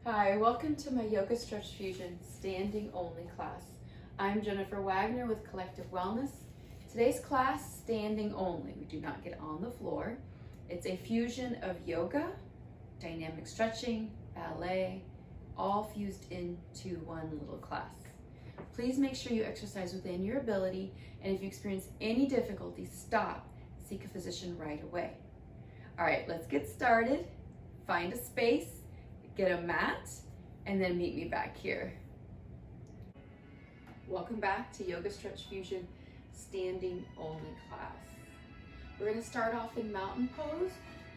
Hi, welcome to my Yoga Stretch Fusion Standing Only class. I'm Jennifer Wagner with Collective Wellness. Today's class, standing only. We do not get on the floor. It's a fusion of yoga, dynamic stretching, ballet, all fused into one little class. Please make sure you exercise within your ability, and if you experience any difficulty, stop, seek a physician right away. All right, let's get started. Find a space, get a mat, and then meet me back here. Welcome back to Yoga Stretch Fusion Standing Only class. We're going to start off in mountain pose.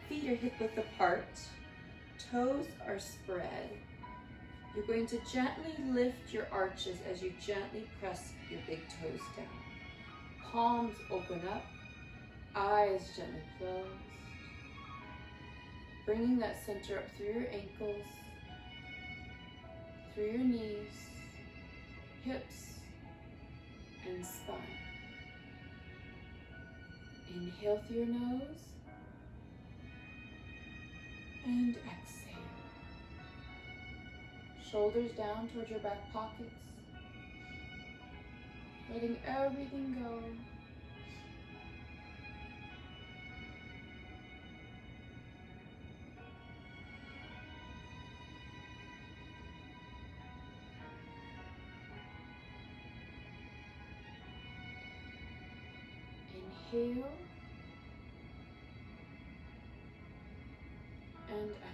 Feet are hip width apart, toes are spread. You're going to gently lift your arches as you gently press your big toes down. Palms open up, eyes gently closed. Bringing that center up through your ankles, through your knees, hips, and spine. Inhale through your nose, and exhale. Shoulders down towards your back pockets, letting everything go. Inhale and exhale.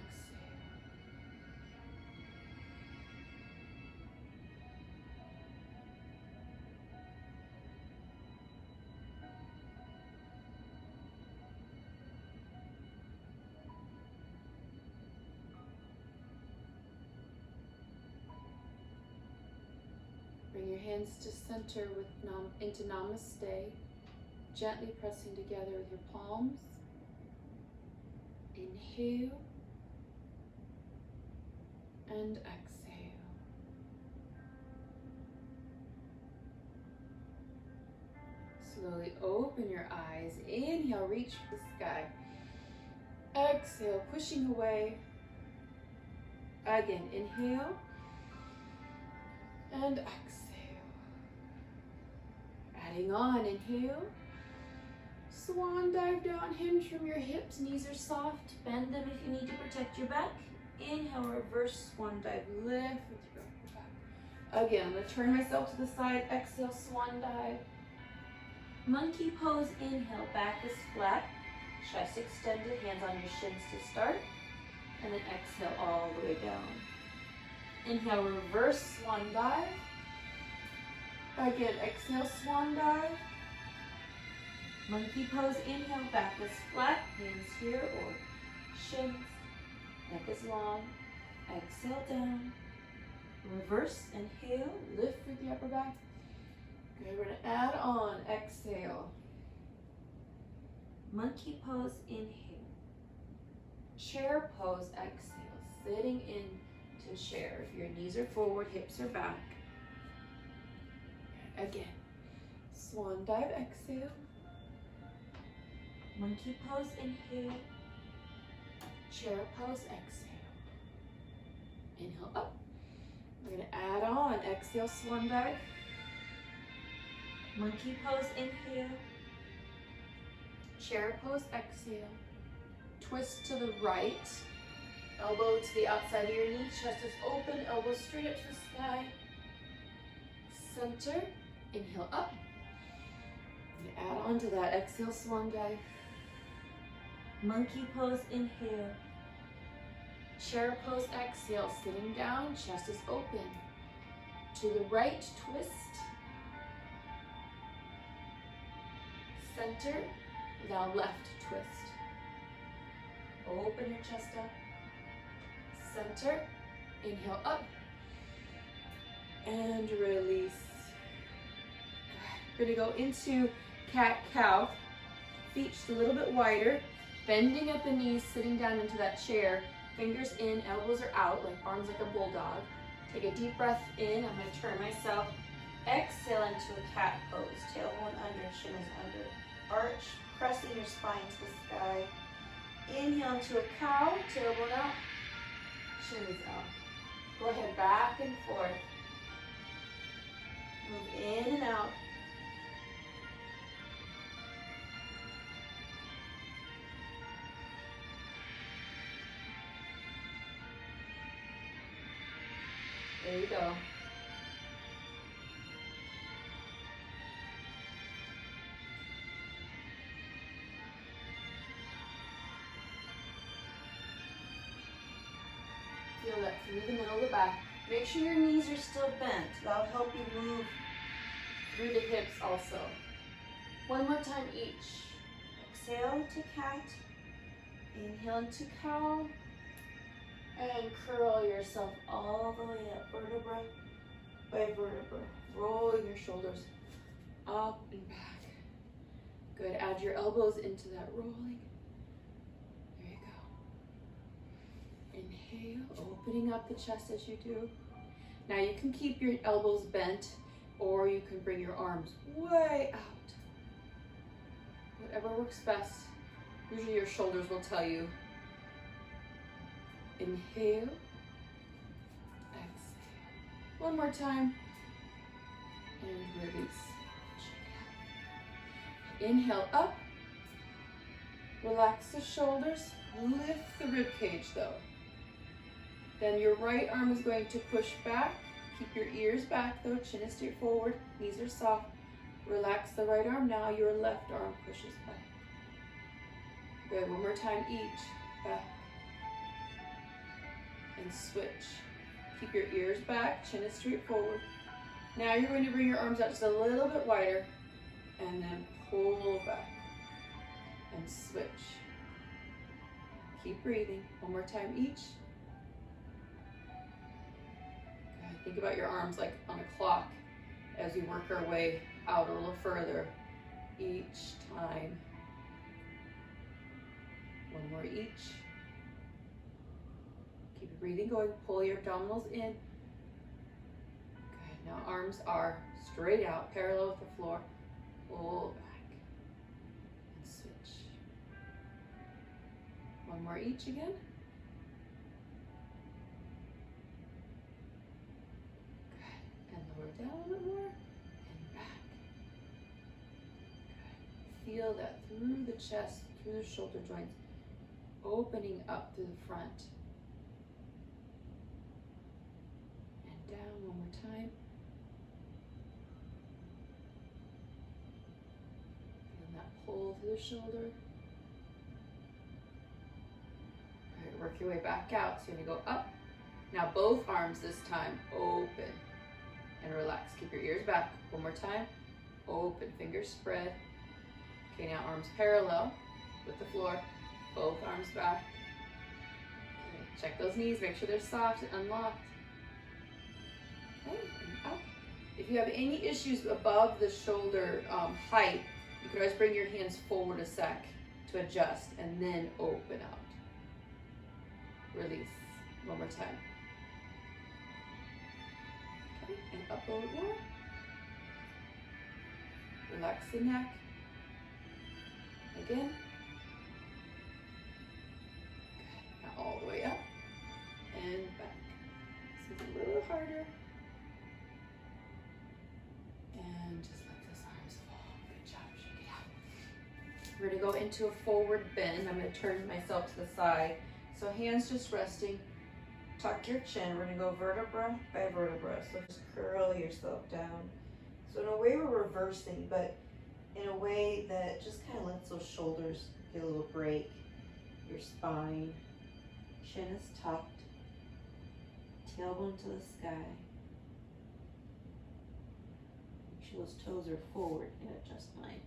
Bring your hands to center into Namaste. Gently pressing together with your palms. Inhale and exhale. Slowly open your eyes. Inhale, reach for the sky. Exhale, pushing away. Again, inhale and exhale. Adding on, inhale. Swan dive down, hinge from your hips, knees are soft, bend them if you need to protect your back. Inhale, reverse swan dive, lift with your upper back. Again, I'm going to turn myself to the side, exhale, swan dive. Monkey pose, inhale, back is flat, chest extended, hands on your shins to start, and then exhale all the way down. Inhale, reverse swan dive. Again, exhale, swan dive. Monkey pose, inhale, back is flat, hands here or shins, neck is long, exhale down, reverse, inhale, lift through the upper back. Good, we're gonna add on, exhale. Monkey pose, inhale. Chair pose, exhale, sitting into chair. If your knees are forward, hips are back. Again, swan dive, exhale. Monkey pose, inhale. Chair pose, exhale. Inhale up. We're going to add on. Exhale, swan dive. Monkey pose, inhale. Chair pose, exhale. Twist to the right. Elbow to the outside of your knee. Chest is open. Elbow straight up to the sky. Center. Inhale up. Add on to that. Exhale, swan dive. Monkey pose, inhale. Chair pose, exhale. Sitting down, chest is open. To the right, twist. Center, now left twist. Open your chest up. Center, inhale up. And release. We're gonna go into cat-cow. Feet just a little bit wider. Bending at the knees, sitting down into that chair. Fingers in, elbows are out, like arms like a bulldog. Take a deep breath in. I'm going to turn myself. Exhale into a cat pose. Tailbone under, shin is under. Arch, pressing your spine to the sky. Inhale into a cow, tailbone out, shin is out. Go ahead, back and forth. Move in and out. There you go. Feel that through the middle of the back. Make sure your knees are still bent. That'll help you move through the hips also. One more time each. Exhale to cat. Inhale into cow. And curl yourself all the way up, vertebra by vertebra. Roll your shoulders up and back. Good. Add your elbows into that rolling. There you go. Inhale, opening up the chest as you do. Now you can keep your elbows bent, or you can bring your arms way out. Whatever works best. Usually your shoulders will tell you. Inhale, exhale. One more time, and release. Inhale up, relax the shoulders, lift the rib cage though. Then your right arm is going to push back. Keep your ears back though, chin is straight forward, knees are soft. Relax the right arm, now your left arm pushes back. Good, one more time each, back. And switch. Keep your ears back, chin is straight forward. Now you're going to bring your arms out just a little bit wider and then pull back and switch. Keep breathing. One more time each. Good. Think about your arms like on a clock as we work our way out a little further each time. One more each. Keep your breathing going. Pull your abdominals in. Good. Now arms are straight out, parallel with the floor. Pull back and switch. One more each again. Good. And lower down a little more and back. Good. Feel that through the chest, through the shoulder joints, opening up through the front. And down one more time. Feel that pull through the shoulder. All right, work your way back out. So you're gonna go up. Now both arms this time, open and relax. Keep your ears back. One more time. Open, fingers spread. Okay, now arms parallel with the floor. Both arms back. Okay, check those knees, make sure they're soft and unlocked. Okay, and up. If you have any issues above the shoulder height, you can always bring your hands forward a sec to adjust and then open out. Release. One more time. Okay, and up a little more. Relax the neck. Again. All the way up and back. So it's a little harder. And just let those arms fall. Good job, shake it out. We're gonna go into a forward bend. I'm gonna turn myself to the side. So hands just resting. Tuck your chin. We're gonna go vertebra by vertebra. So just curl yourself down. So in a way we're reversing, but in a way that just kind of lets those shoulders get a little break. Your spine. Chin is tucked, tailbone to the sky. Make sure those toes are forward. I'm gonna adjust mine.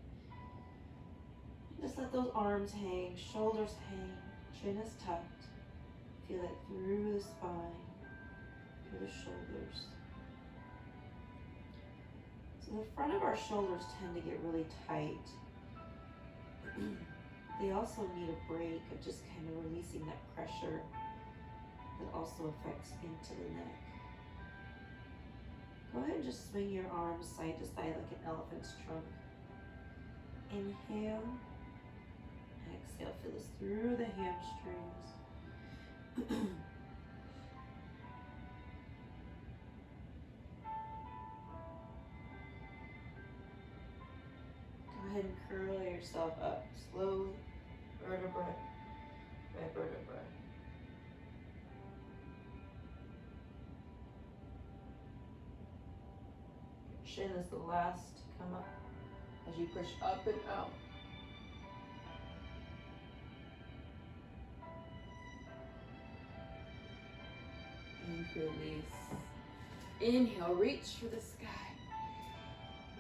Just let those arms hang, shoulders hang, chin is tucked. Feel it through the spine, through the shoulders. So the front of our shoulders tend to get really tight. They also need a break of just kind of releasing that pressure that also affects into the neck. Go ahead and just swing your arms side to side like an elephant's trunk. Inhale, exhale, feel this through the hamstrings. yourself up slowly, vertebra by vertebra. Your shin is the last to come up as you push up and out. And release. Inhale, reach for the sky.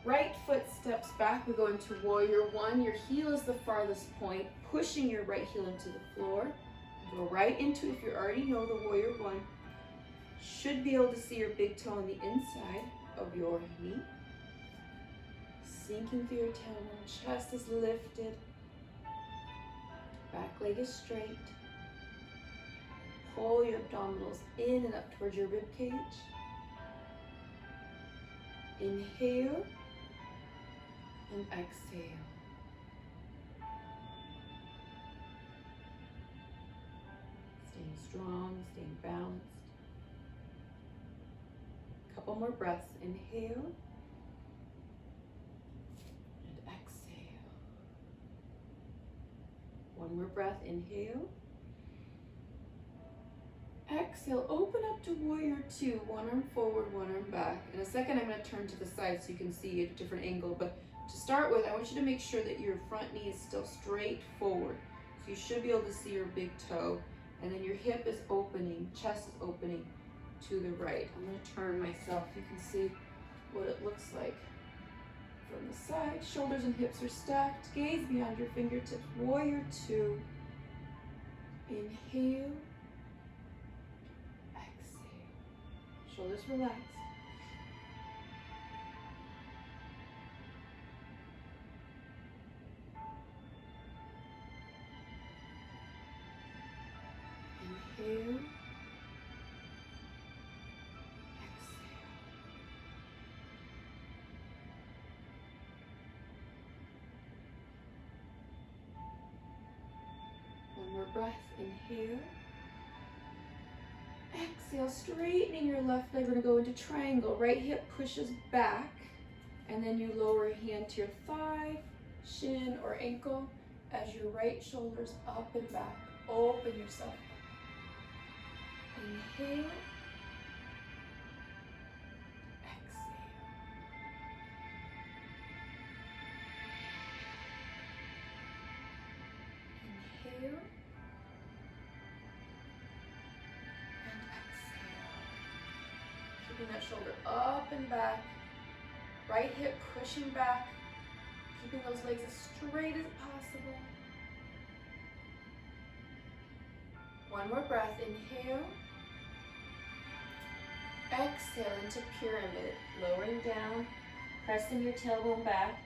Right foot steps back. We go into warrior one. Your heel is the farthest point, pushing your right heel into the floor. Go right into, if you already know the warrior one, should be able to see your big toe on the inside of your knee. Sinking through your tailbone, chest is lifted. Back leg is straight. Pull your abdominals in and up towards your rib cage. Inhale and exhale. Staying strong, staying balanced. Couple more breaths. Inhale and exhale. One more breath. Inhale. Exhale, open up to warrior two. One arm forward, one arm back. In a second, I'm going to turn to the side so you can see a different angle. But to start with, I want you to make sure that your front knee is still straight forward. So you should be able to see your big toe. And then your hip is opening, chest is opening to the right. I'm going to turn myself. You can see what it looks like from the side. Shoulders and hips are stacked. Gaze beyond your fingertips. Warrior two. Inhale. Shoulders relaxed. Inhale. Exhale. One more breath. Inhale. Exhale, straightening your left leg. We're going to go into triangle. Right hip pushes back, and then you lower a hand to your thigh, shin, or ankle as your right shoulder's up and back. Open yourself. Inhale. Exhale. Inhale. Keeping that shoulder up and back. Right hip pushing back. Keeping those legs as straight as possible. One more breath. Inhale. Exhale into pyramid. Lowering down. Pressing your tailbone back.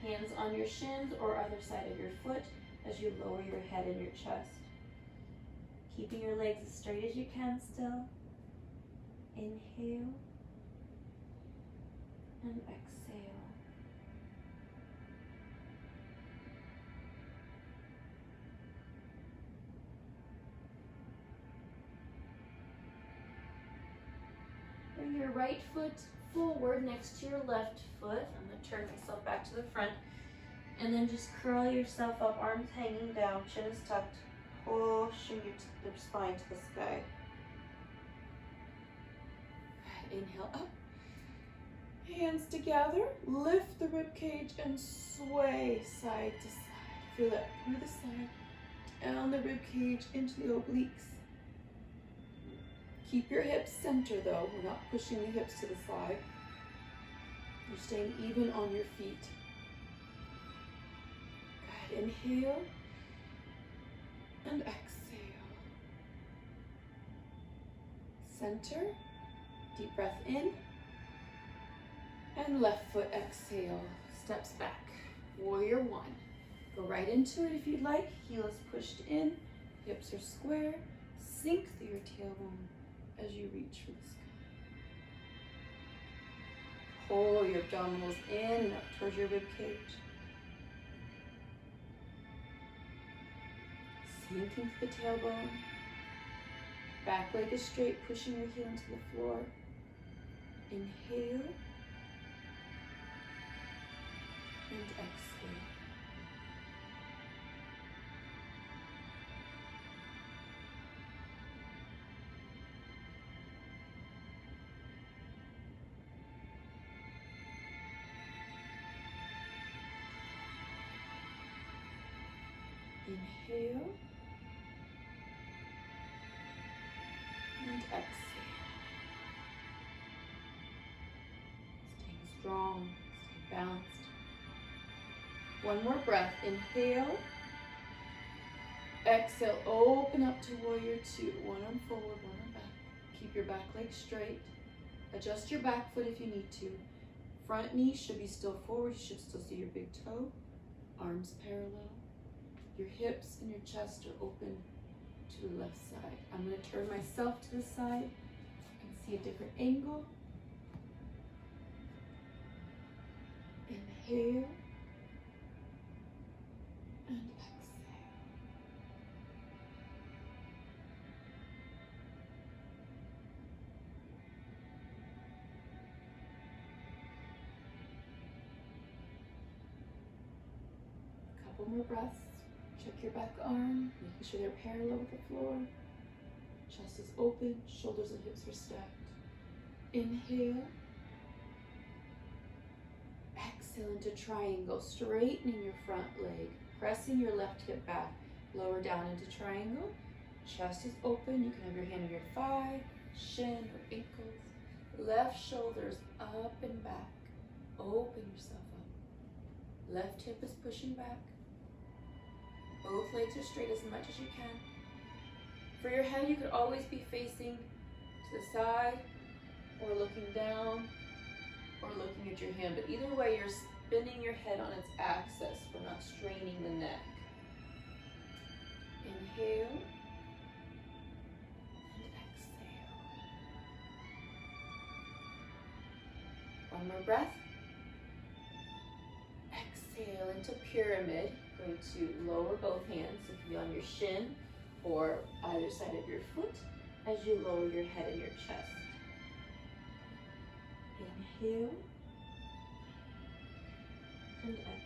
Hands on your shins or other side of your foot as you lower your head and your chest. Keeping your legs as straight as you can still. Inhale and exhale. Bring your right foot forward next to your left foot. I'm going to turn myself back to the front. And then just curl yourself up, arms hanging down, chin is tucked, pushing your spine to the sky. Inhale up, hands together, lift the rib cage and sway side to side. Feel that through the side, down the rib cage into the obliques. Keep your hips center though, we're not pushing the hips to the side. You're staying even on your feet. Good, inhale and exhale. Center. Deep breath in, and left foot exhale, steps back. Warrior one. Go right into it if you'd like. Heel is pushed in, hips are square. Sink through your tailbone as you reach for the sky. Pull your abdominals in and up towards your rib cage. Sinking to the tailbone. Back leg is straight, pushing your heel into the floor. Inhale and exhale. Inhale. And exhale. Staying strong, stay balanced. One more breath. Inhale. Exhale, open up to warrior two. One arm forward, one arm back. Keep your back leg straight. Adjust your back foot if you need to. Front knee should be still forward. You should still see your big toe. Arms parallel. Your hips and your chest are open to the left side. I'm going to turn myself to the side. You can see a different angle. Inhale. And exhale. A couple more breaths. Check your back arm, making sure they're parallel with the floor. Chest is open, shoulders and hips are stacked. Inhale. Exhale into triangle, straightening your front leg, pressing your left hip back, lower down into triangle. Chest is open, you can have your hand on your thigh, shin or ankles. Left shoulders up and back. Open yourself up. Left hip is pushing back. Both legs are straight as much as you can. For your head, you could always be facing to the side or looking down or looking at your hand, but either way, you're spinning your head on its axis. We're not straining the neck. Inhale and exhale. One more breath. Exhale into pyramid. Going to lower both hands, so it can be on your shin or either side of your foot as you lower your head and your chest. Inhale and exhale.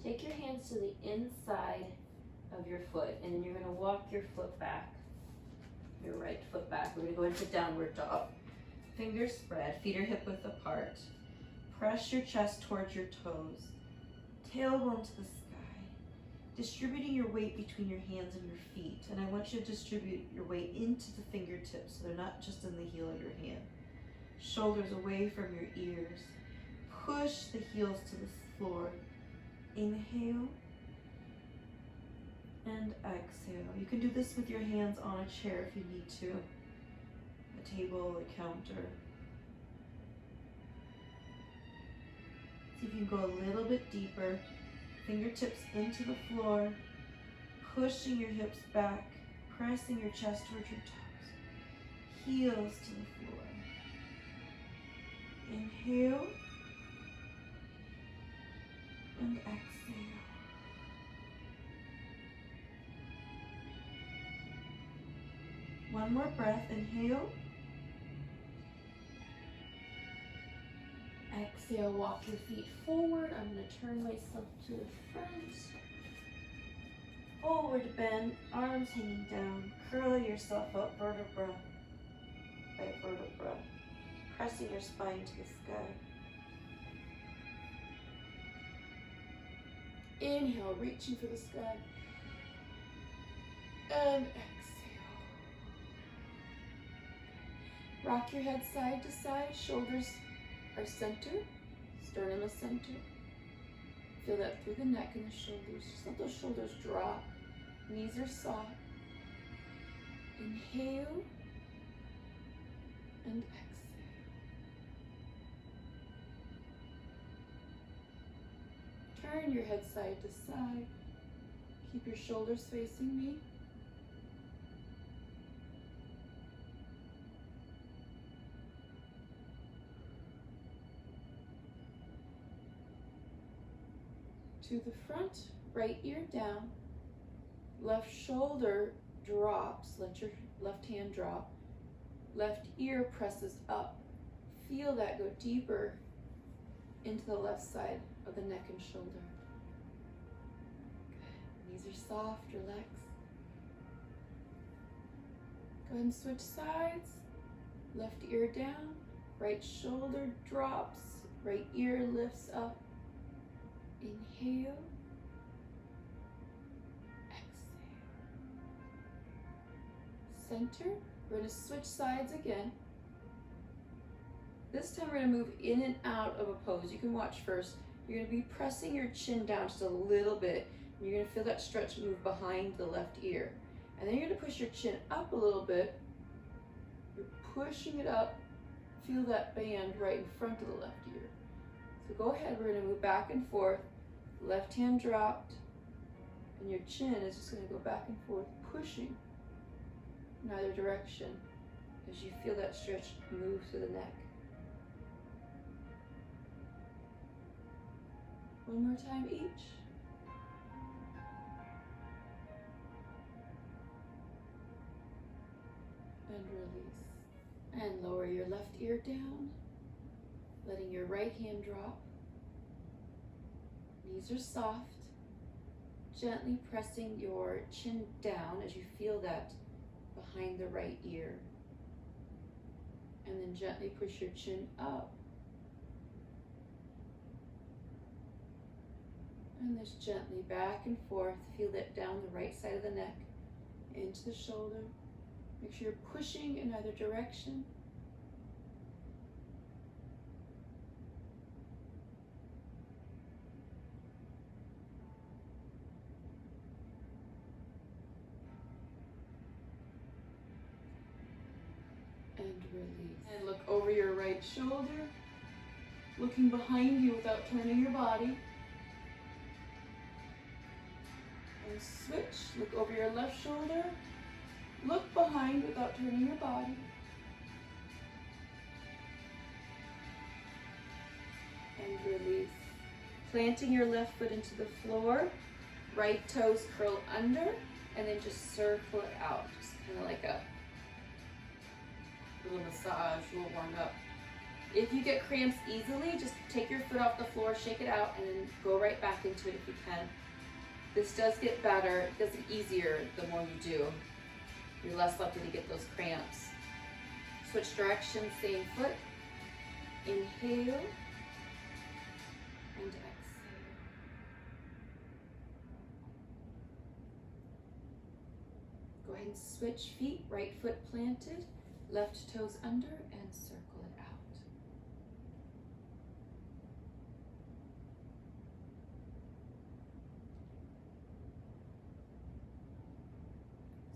Take your hands to the inside of your foot, and then you're going to walk your foot back, your right foot back. We're going to go into downward dog. Fingers spread, feet are hip width apart. Press your chest towards your toes. Tailbone to the sky. Distributing your weight between your hands and your feet. And I want you to distribute your weight into the fingertips so they're not just in the heel of your hand. Shoulders away from your ears. Push the heels to the floor. Inhale and exhale. You can do this with your hands on a chair if you need to, a table, a counter. See if you can go a little bit deeper. Fingertips into the floor, pushing your hips back, pressing your chest towards your toes. Heels to the floor. Inhale and exhale. One more breath. Inhale. Exhale, walk your feet forward. I'm going to turn myself to the front. Forward bend, arms hanging down. Curl yourself up, vertebra by vertebra. Pressing your spine to the sky. Inhale, reaching for the sky. And exhale. Rock your head side to side. Shoulders are center. Sternum is center. Feel that through the neck and the shoulders. Just let those shoulders drop. Knees are soft. Inhale. And exhale. Turn your head side to side. Keep your shoulders facing me. To the front, right ear down. Left shoulder drops. Let your left hand drop. Left ear presses up. Feel that go deeper into the left side of the neck and shoulder. Knees are soft, relax. Go ahead and switch sides. Left ear down, right shoulder drops, right ear lifts up. Inhale, exhale. Center. We're going to switch sides again. This time we're going to move in and out of a pose. You can watch first. You're going to be pressing your chin down just a little bit. And you're going to feel that stretch move behind the left ear. And then you're going to push your chin up a little bit. You're pushing it up. Feel that band right in front of the left ear. So go ahead, we're going to move back and forth. Left hand dropped. And your chin is just going to go back and forth, pushing in either direction as you feel that stretch move through the neck. One more time each. And release. And lower your left ear down, letting your right hand drop. Knees are soft. Gently pressing your chin down as you feel that behind the right ear. And then gently push your chin up. And just gently back and forth. Feel that down the right side of the neck, into the shoulder. Make sure you're pushing in either direction. And release. And look over your right shoulder, looking behind you without turning your body. And switch, look over your left shoulder, look behind without turning your body. And release. Planting your left foot into the floor, right toes curl under, and then just circle it out, just kind of like a little massage, a little warm up. If you get cramps easily, just take your foot off the floor, shake it out, and then go right back into it if you can. This does get better, it does get easier the more you do. You're less likely to get those cramps. Switch directions, same foot. Inhale and exhale. Go ahead and switch feet, right foot planted, left toes under, and circle it out.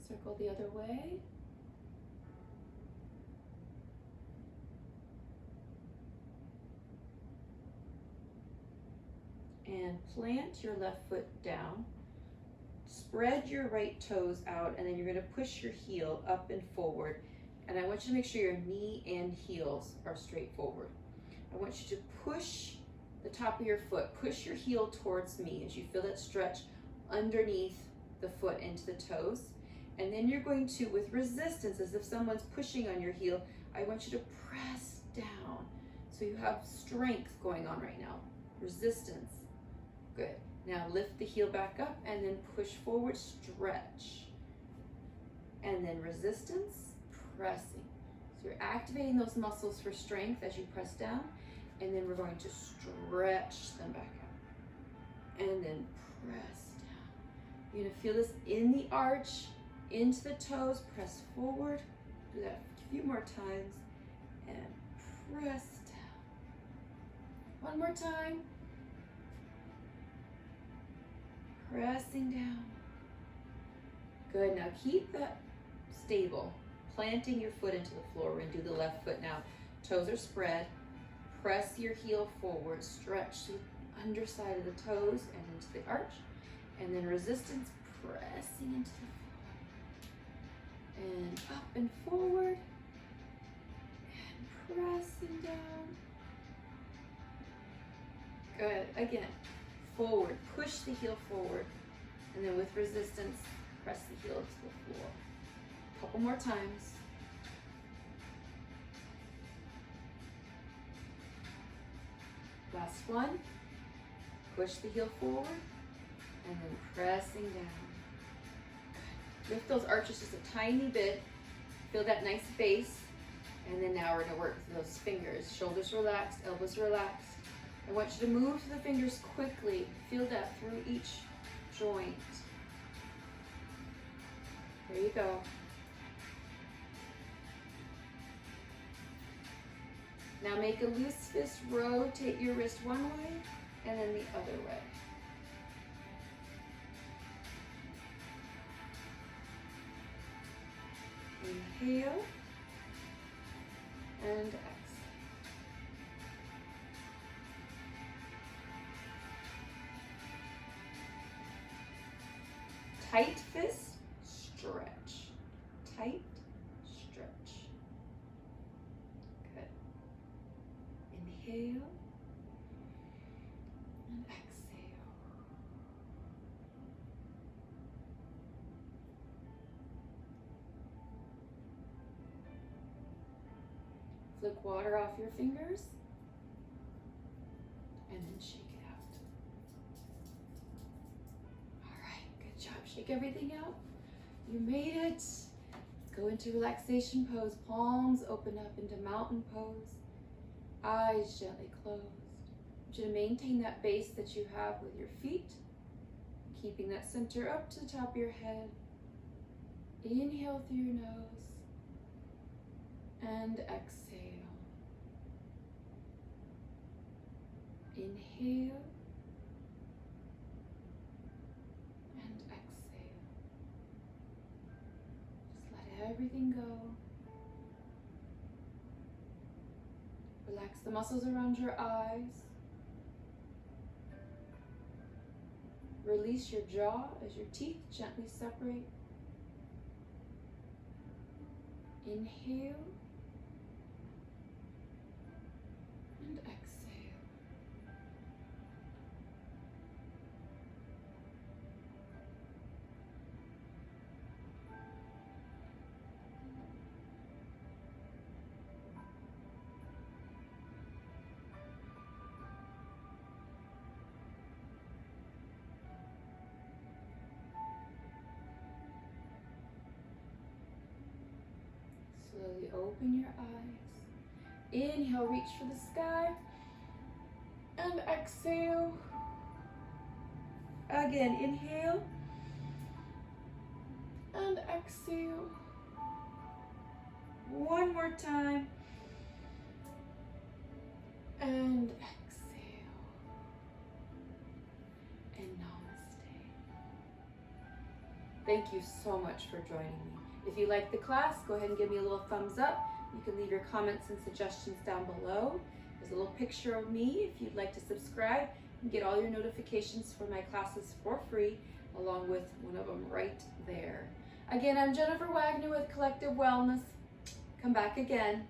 Circle the other way. And plant your left foot down. Spread your right toes out, and then you're going to push your heel up and forward. And I want you to make sure your knee and heels are straight forward. I want you to push the top of your foot, push your heel towards me as you feel that stretch underneath the foot into the toes. And then you're going to, with resistance, as if someone's pushing on your heel, I want you to press down. So you have strength going on right now. Resistance. Good. Now lift the heel back up and then push forward, stretch. And then resistance, pressing. So you're activating those muscles for strength as you press down. And then we're going to stretch them back out. And then press down. You're going to feel this in the arch, into the toes, press forward. Do that a few more times. And press down. One more time. Pressing down. Good, now keep that stable. Planting your foot into the floor. We're gonna do the left foot now. Toes are spread. Press your heel forward. Stretch the underside of the toes and into the arch. And then resistance, pressing into the floor. And up and forward. And pressing down. Good, again. Forward, push the heel forward, and then with resistance, press the heel to the floor. A couple more times. Last one. Push the heel forward, and then pressing down. Lift those arches just a tiny bit. Feel that nice base. And then now we're gonna work with those fingers. Shoulders relaxed, elbows relaxed. I want you to move the fingers quickly. Feel that through each joint. There you go. Now make a loose fist, rotate your wrist one way and then the other way. Inhale and exhale. Tight fist, stretch. Tight, stretch. Good. Inhale and exhale. Flick water off your fingers and then shake it out. All right, good job. Shake everything out. You made it. Let's go into relaxation pose. Palms open up into mountain pose. Eyes gently closed. I want you to maintain that base that you have with your feet, keeping that center up to the top of your head. Inhale through your nose and exhale. Inhale and exhale. Just let everything go. Relax the muscles around your eyes. Release your jaw as your teeth gently separate. Inhale and exhale. Slowly open your eyes. Inhale, reach for the sky. And exhale. Again, inhale. And exhale. One more time. And exhale. And namaste. Thank you so much for joining me. If you like the class, go ahead and give me a little thumbs up. You can leave your comments and suggestions down below. There's a little picture of me if you'd like to subscribe and get all your notifications for my classes for free, along with one of them right there. Again, I'm Jennifer Wagner with Collective Wellness. Come back again.